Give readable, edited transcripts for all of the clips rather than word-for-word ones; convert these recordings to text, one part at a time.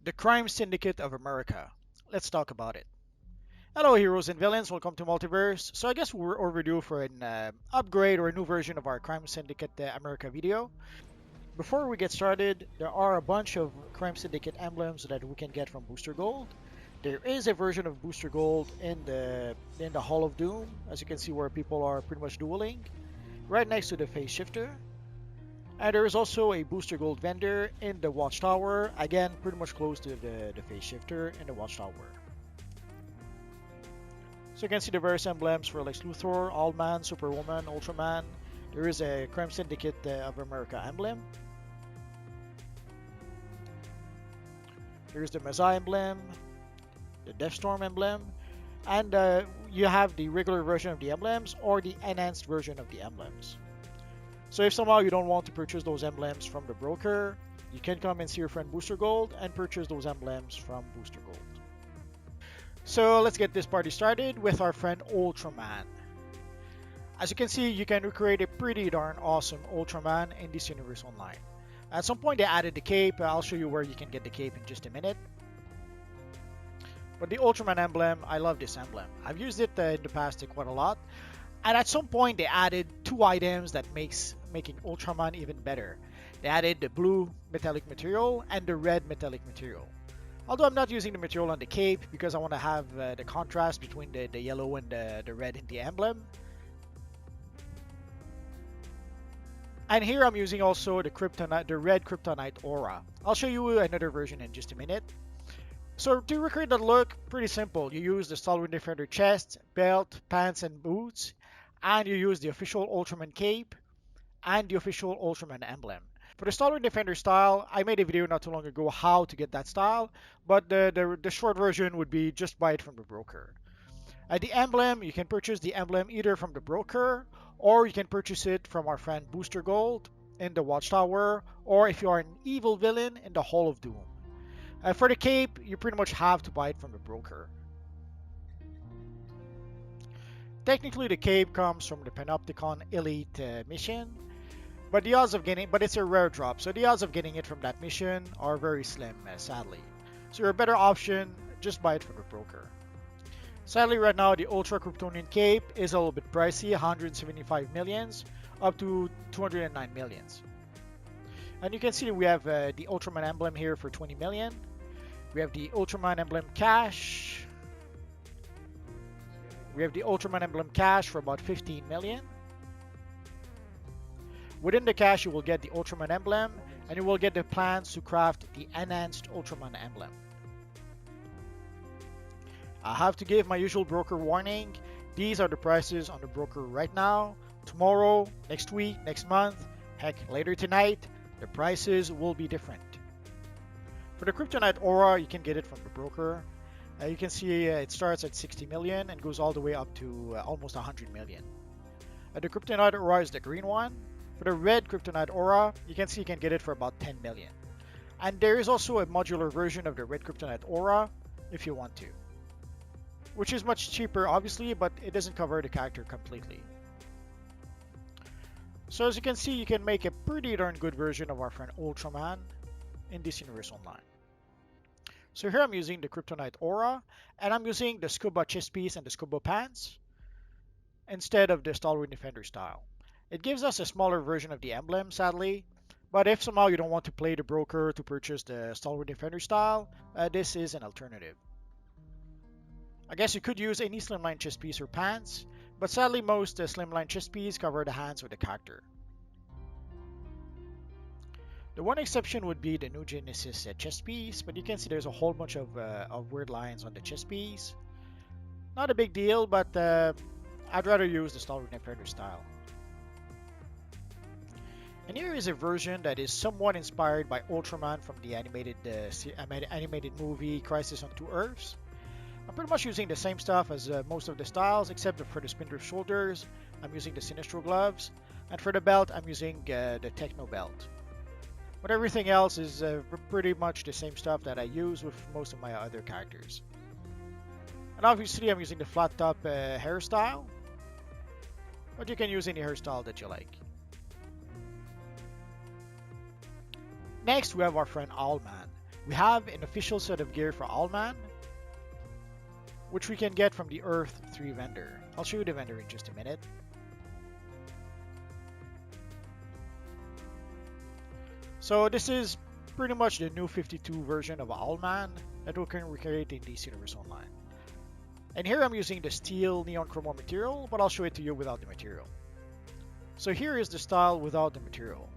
The Crime Syndicate of America. Let's talk about it. Hello, heroes and villains. Welcome to Multiverse. So I guess we're overdue for an upgrade or a new version of our Crime Syndicate America video. Before we get started, there are a bunch of Crime Syndicate emblems that we can get from Booster Gold. There is a version of Booster Gold in the Hall of Doom, as you can see, where people are pretty much dueling, right next to the Phase Shifter. And there is also a Booster Gold vendor in the Watchtower, again, pretty much close to the Phase Shifter in the Watchtower. So you can see the various emblems for Lex Luthor, Allman, Superwoman, Ultraman. There is a Crime Syndicate of America emblem. Here's the Messiah emblem, the Deathstorm emblem, and you have the regular version of the emblems or the enhanced version of the emblems. So if somehow you don't want to purchase those emblems from the broker, you can come and see your friend Booster Gold and purchase those emblems from Booster Gold. So let's get this party started with our friend Ultraman. As you can see, you can recreate a pretty darn awesome Ultraman in this universe online. At some point they added the cape. I'll show you where you can get the cape in just a minute. But the Ultraman emblem, I love this emblem. I've used it in the past quite a lot. And at some point they added two items that making Ultraman even better. They added the blue metallic material and the red metallic material. Although I'm not using the material on the cape because I want to have the contrast between the yellow and the red in the emblem. And here I'm using also the red Kryptonite aura. I'll show you another version in just a minute. So to recreate that look, pretty simple. You use the Stalwart Defender chest, belt, pants, and boots. And you use the official Ultraman cape and the official Ultraman emblem. For the Stalwart Defender style, I made a video not too long ago how to get that style, but the short version would be just buy it from the broker. The emblem, you can purchase the emblem either from the broker or you can purchase it from our friend Booster Gold in the Watchtower, or if you are an evil villain, in the Hall of Doom. For the cape, you pretty much have to buy it from the broker. Technically, the cape comes from the Panopticon Elite mission, but it's a rare drop, so the odds of getting it from that mission are very slim, sadly. So your better option, just buy it from the broker. Sadly, right now, the Ultra Kryptonian cape is a little bit pricey, 175 millions, up to 209 millions. And you can see we have the Ultraman emblem here for 20 million. We have the Ultraman emblem cash. We have the Ultraman emblem cash for about 15 million. Within the cash, you will get the Ultraman emblem, and you will get the plans to craft the enhanced Ultraman emblem. I have to give my usual broker warning. These are the prices on the broker right now. Tomorrow, next week, next month, heck, later tonight, the prices will be different. For the Kryptonite aura, you can get it from the broker. You can see it starts at 60 million and goes all the way up to almost 100 million. The Kryptonite aura is the green one. For the red Kryptonite aura, you can see you can get it for about 10 million. And there is also a modular version of the red Kryptonite aura if you want to, which is much cheaper obviously, but it doesn't cover the character completely. So as you can see, you can make a pretty darn good version of our friend Ultraman in this universe online. So here I'm using the Kryptonite aura, and I'm using the scuba chest piece and the scuba pants instead of the Stalwart Defender style. It gives us a smaller version of the emblem, sadly, but if somehow you don't want to play the broker to purchase the Stalwart Defender style, this is an alternative. I guess you could use any slimline chest piece or pants, but sadly most slimline chest piece cover the hands of the character. The one exception would be the New Genesis chest piece, but you can see there's a whole bunch of weird lines on the chest piece. Not a big deal, but I'd rather use the Stalwart Defender style. And here is a version that is somewhat inspired by Ultraman from the animated movie Crisis on Two Earths. I'm pretty much using the same stuff as most of the styles, except for the Spindrift shoulders, I'm using the Sinestro gloves, and for the belt, I'm using the Techno belt. But everything else is pretty much the same stuff that I use with most of my other characters. And obviously I'm using the flat top hairstyle, but you can use any hairstyle that you like. Next we have our friend Allman. we have an official set of gear for Ultraman, which we can get from the Earth 3 vendor. I'll show you the vendor in just a minute. So this is pretty much the new 52 version of Ultraman that we can recreate in DC Universe Online. And here I'm using the steel neon chroma material, but I'll show it to you without the material. So here is the style without the material.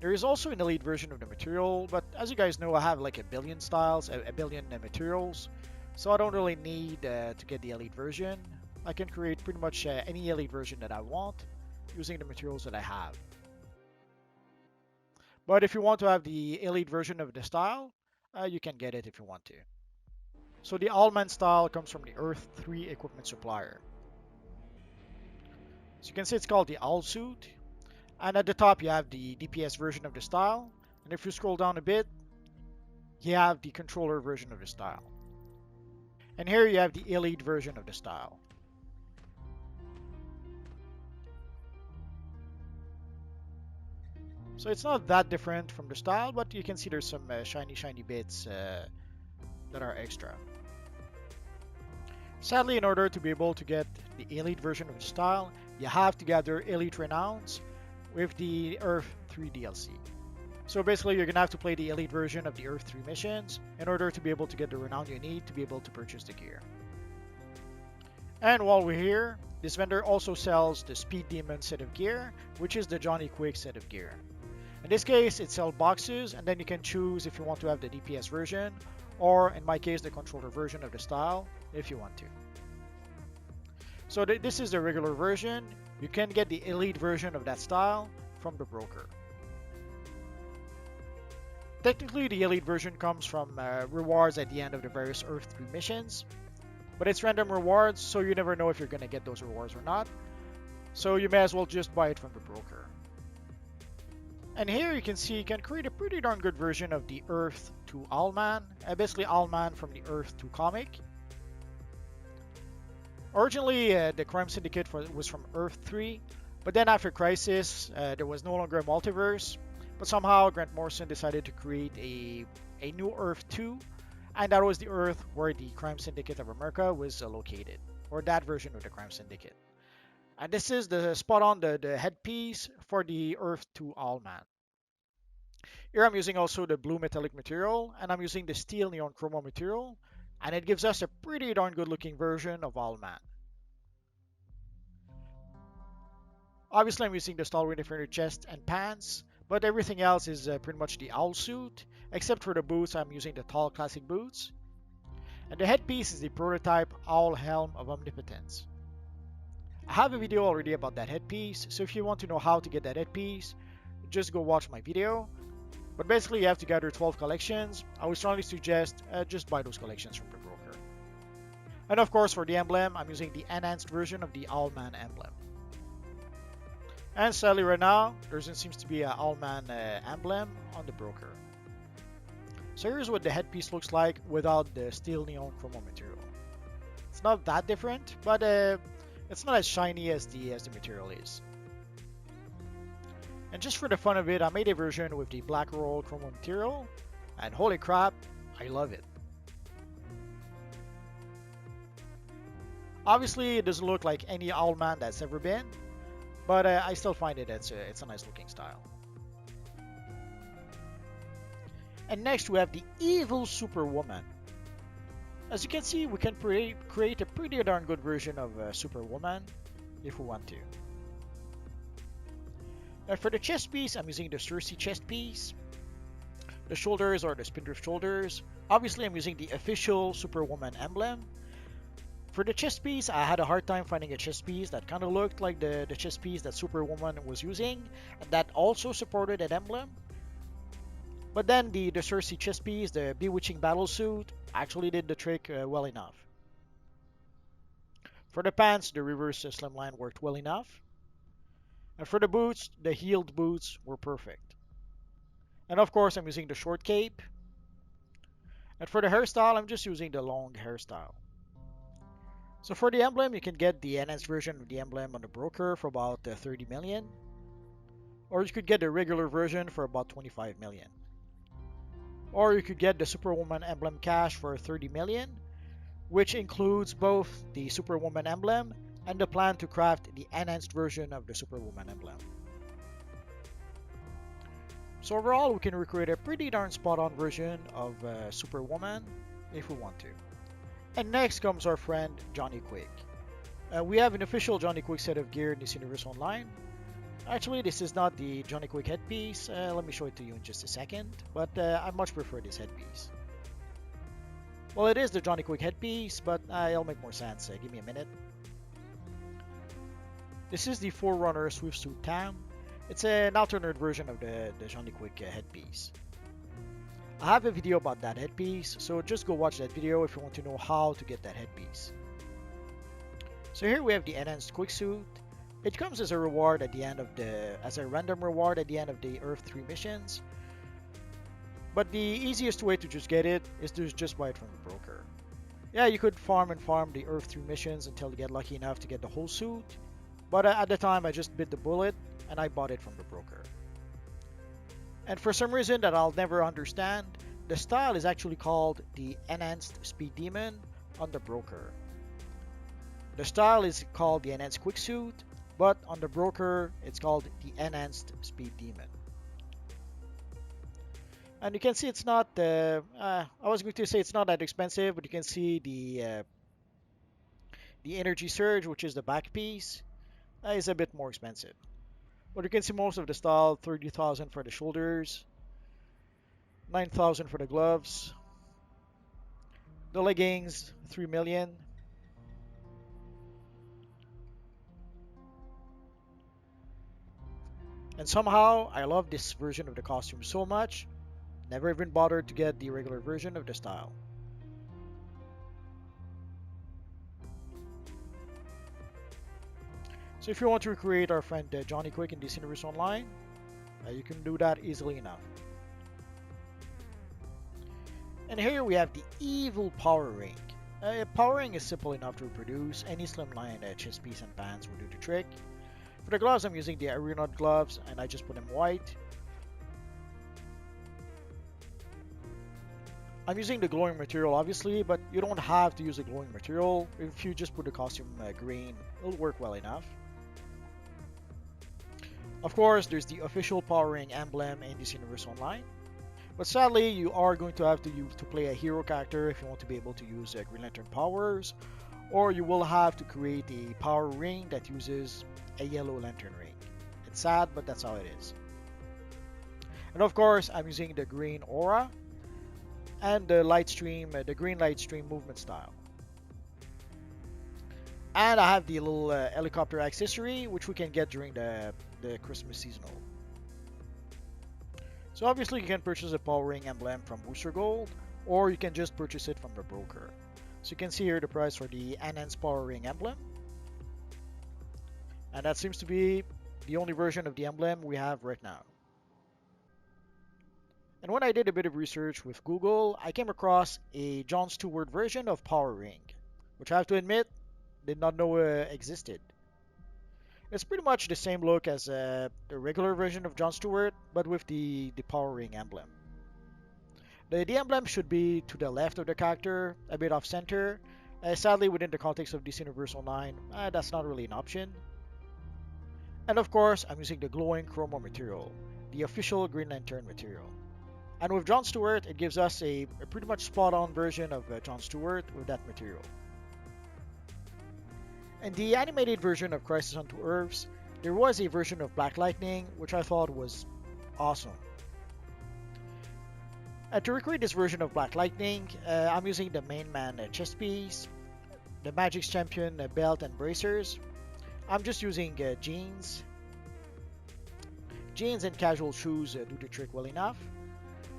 There is also an elite version of the material, but as you guys know, I have like a billion styles, a billion materials, so I don't really need to get the elite version. I can create pretty much any elite version that I want using the materials that I have. But if you want to have the elite version of the style, you can get it if you want to. So the Ultraman style comes from the Earth 3 equipment supplier. So you can see it's called the Owl suit. And at the top you have the DPS version of the style. And if you scroll down a bit, you have the controller version of the style. And here you have the elite version of the style. So it's not that different from the style, but you can see there's some shiny bits that are extra. Sadly, in order to be able to get the elite version of the style, you have to gather elite renowns with the Earth 3 DLC. So basically, you're gonna have to play the elite version of the Earth 3 missions in order to be able to get the renown you need to be able to purchase the gear. And while we're here, this vendor also sells the Speed Demon set of gear, which is the Johnny Quick set of gear. In this case, it sells boxes, and then you can choose if you want to have the DPS version, or in my case, the controller version of the style, if you want to. So this is the regular version. You can get the elite version of that style from the broker. Technically, the elite version comes from rewards at the end of the various Earth 3 missions, but it's random rewards, so you never know if you're going to get those rewards or not. So you may as well just buy it from the broker. And here you can see you can create a pretty darn good version of the Earth 2 Ultraman, basically Ultraman from the Earth 2 comic. Originally, the Crime Syndicate was from Earth 3, but then after Crisis, there was no longer a multiverse, but somehow Grant Morrison decided to create a new Earth 2, and that was the Earth where the Crime Syndicate of America was located, or that version of the Crime Syndicate. And this is the spot on the headpiece for the Earth 2 Ultraman. Here I'm using also the blue metallic material, and I'm using the steel neon chroma material, and it gives us a pretty darn good looking version of Ultraman. Obviously I'm using the Stalwart Defender chest and pants, but everything else is pretty much the owl suit, except for the boots. I'm using the tall classic boots. And the headpiece is the prototype owl helm of omnipotence. I have a video already about that headpiece, so if you want to know how to get that headpiece, just go watch my video. But basically you have to gather 12 collections. I would strongly suggest just buy those collections from the broker. And of course for the emblem, I'm using the enhanced version of the Ultraman emblem. And sadly right now, there seems to be an Ultraman emblem on the broker. So here's what the headpiece looks like without the steel neon chroma material. It's not that different, but it's not as shiny as the material is. And just for the fun of it, I made a version with the black roll chroma material, and holy crap, I love it. Obviously, it doesn't look like any Ultraman that's ever been, but I still find it's a nice looking style. And next we have the evil Superwoman. As you can see, we can create a pretty darn good version of Superwoman if we want to. Now for the chest piece, I'm using the Cersei chest piece. The shoulders are the Spindrift shoulders. Obviously, I'm using the official Superwoman emblem. For the chest piece, I had a hard time finding a chest piece that kind of looked like the chest piece that Superwoman was using, and that also supported an emblem. But then the Cersei chest piece, the Bewitching Battle Suit, actually did the trick well enough. For the pants, the reverse slimline worked well enough. And for the boots, the heeled boots were perfect. And of course, I'm using the short cape. And for the hairstyle, I'm just using the long hairstyle. So for the emblem, you can get the enhanced version of the emblem on the broker for about 30 million. Or you could get the regular version for about 25 million. Or you could get the Superwoman emblem cache for 30 million, which includes both the Superwoman emblem and the plan to craft the enhanced version of the Superwoman emblem. So overall, we can recreate a pretty darn spot-on version of Superwoman if we want to. And next comes our friend Johnny Quick. We have an official Johnny Quick set of gear in this universe online. Actually, this is not the Johnny Quick headpiece. Let me show it to you in just a second, but I much prefer this headpiece. Well, it is the Johnny Quick headpiece, but it'll make more sense. Give me a minute. This is the Forerunner Swift Suit Tam. It's an alternate version of the Johnny Quick headpiece. I have a video about that headpiece, so just go watch that video if you want to know how to get that headpiece. So here we have the enhanced quick suit. It comes as a reward at the end of as a random reward at the end of the Earth 3 missions. But the easiest way to just get it is to just buy it from the broker. Yeah, you could farm the Earth 3 missions until you get lucky enough to get the whole suit. But at the time, I just bit the bullet and I bought it from the broker. And for some reason that I'll never understand, the style is actually called the Enhanced Speed Demon on the broker. The style is called the Enhanced Quick Suit, but on the broker, it's called the Enhanced Speed Demon. And you can see it's not, I was going to say it's not that expensive, but you can see the Energy Surge, which is the back piece, is a bit more expensive. But you can see most of the style, 30,000 for the shoulders, 9,000 for the gloves, the leggings, 3 million. And somehow, I love this version of the costume so much, never even bothered to get the regular version of the style. So if you want to recreate our friend Johnny Quick in this universe online, you can do that easily enough. And here we have the evil power ring. Power ring is simple enough to reproduce. Any slimline chest piece and pants will do the trick. For the gloves, I'm using the Aeronaut gloves, and I just put them white. I'm using the glowing material, obviously, but you don't have to use the glowing material. If you just put the costume green, it'll work well enough. Of course, there's the official Power Ring emblem in this universe online. But sadly, you are going to have to play a hero character if you want to be able to use Green Lantern powers, or you will have to create a power ring that uses a yellow lantern ring. It's sad, but that's how it is. And of course, I'm using the green aura and the light stream, the green light stream movement style. And I have the little helicopter accessory, which we can get during the Christmas seasonal. So obviously you can purchase a Power Ring emblem from Booster Gold, or you can just purchase it from the broker. So you can see here the price for the Enhanced Power Ring emblem. And that seems to be the only version of the emblem we have right now. And when I did a bit of research with Google, I came across a Jon Stewart version of Power Ring, which I have to admit, did not know existed. It's pretty much the same look as the regular version of Jon Stewart, but with the Power Ring emblem. The emblem should be to the left of the character, a bit off center. Sadly, within the context of this universe online, that's not really an option. And of course, I'm using the glowing chromo material, the official Green Lantern material. And with Jon Stewart, it gives us a pretty much spot-on version of Jon Stewart with that material. In the animated version of Crisis on Two Earths, there was a version of Black Lightning, which I thought was awesome. And to recreate this version of Black Lightning, I'm using the main man chest piece, the Magic's Champion belt and bracers. I'm just using jeans. Jeans and casual shoes do the trick well enough.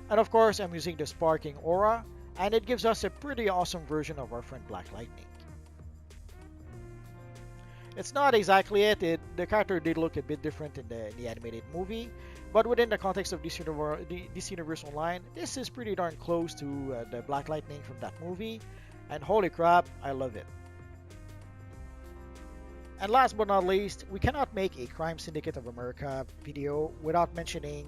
And of course, I'm using the Sparking Aura, and it gives us a pretty awesome version of our friend Black Lightning. It's not exactly it. The character did look a bit different in the animated movie, but within the context of this universe online, this is pretty darn close to the Black Lightning from that movie, and holy crap, I love it. And last but not least, we cannot make a Crime Syndicate of America video without mentioning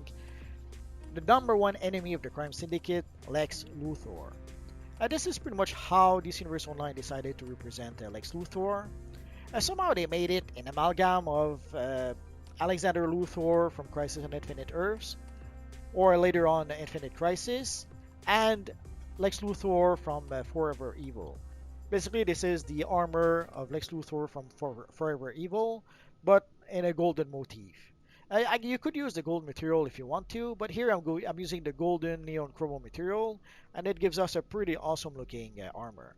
the number one enemy of the crime syndicate, Lex Luthor. This is pretty much how DC Universe Online decided to represent Lex Luthor. Somehow they made it an amalgam of Alexander Luthor from Crisis on Infinite Earths, or later on Infinite Crisis, and Lex Luthor from Forever Evil. Basically, this is the armor of Lex Luthor from Forever Evil, but in a golden motif. You could use the gold material if you want to, but here I'm using the golden neon chromo material, and it gives us a pretty awesome looking armor.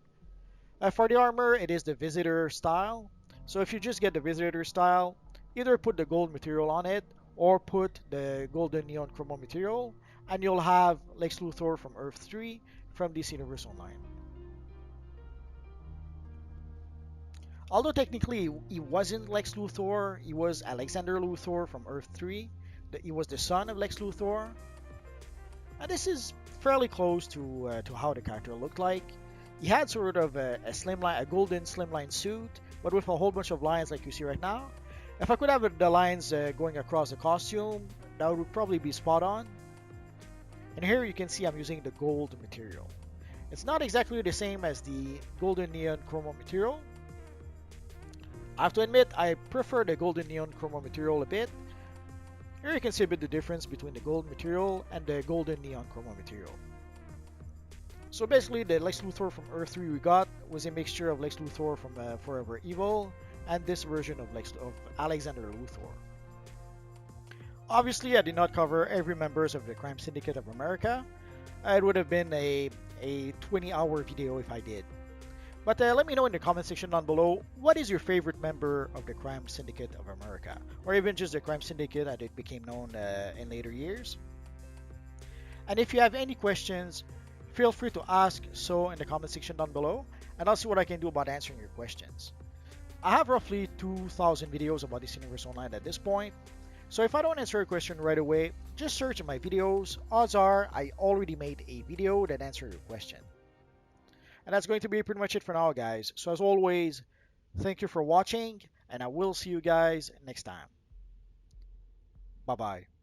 For the armor, it is the Visitor style. So if you just get the Visitor style, either put the gold material on it or put the golden neon chromo material, and you'll have Lex Luthor from Earth 3 from DC Universe Online. Although technically he wasn't Lex Luthor, he was Alexander Luthor from Earth 3. He was the son of Lex Luthor. And this is fairly close to how the character looked like. He had sort of a golden slimline suit, but with a whole bunch of lines like you see right now. If I could have the lines going across the costume, that would probably be spot on. And here you can see I'm using the gold material. It's not exactly the same as the golden neon chromo material. I have to admit, I prefer the golden neon chromo material a bit. Here you can see a bit the difference between the gold material and the golden neon chromo material. So basically, the Lex Luthor from Earth 3 we got was a mixture of Lex Luthor from Forever Evil and this version of Alexander Luthor. Obviously, I did not cover every members of the Crime Syndicate of America. It would have been a 20-hour video if I did. But let me know in the comment section down below, what is your favorite member of the Crime Syndicate of America? Or even just the Crime Syndicate as it became known in later years. And if you have any questions, feel free to ask so in the comment section down below, and I'll see what I can do about answering your questions. I have roughly 2,000 videos about this Universe Online at this point, so if I don't answer a question right away, just search in my videos. Odds are I already made a video that answers your question. And that's going to be pretty much it for now, guys. So as always, thank you for watching, and I will see you guys next time. Bye-bye.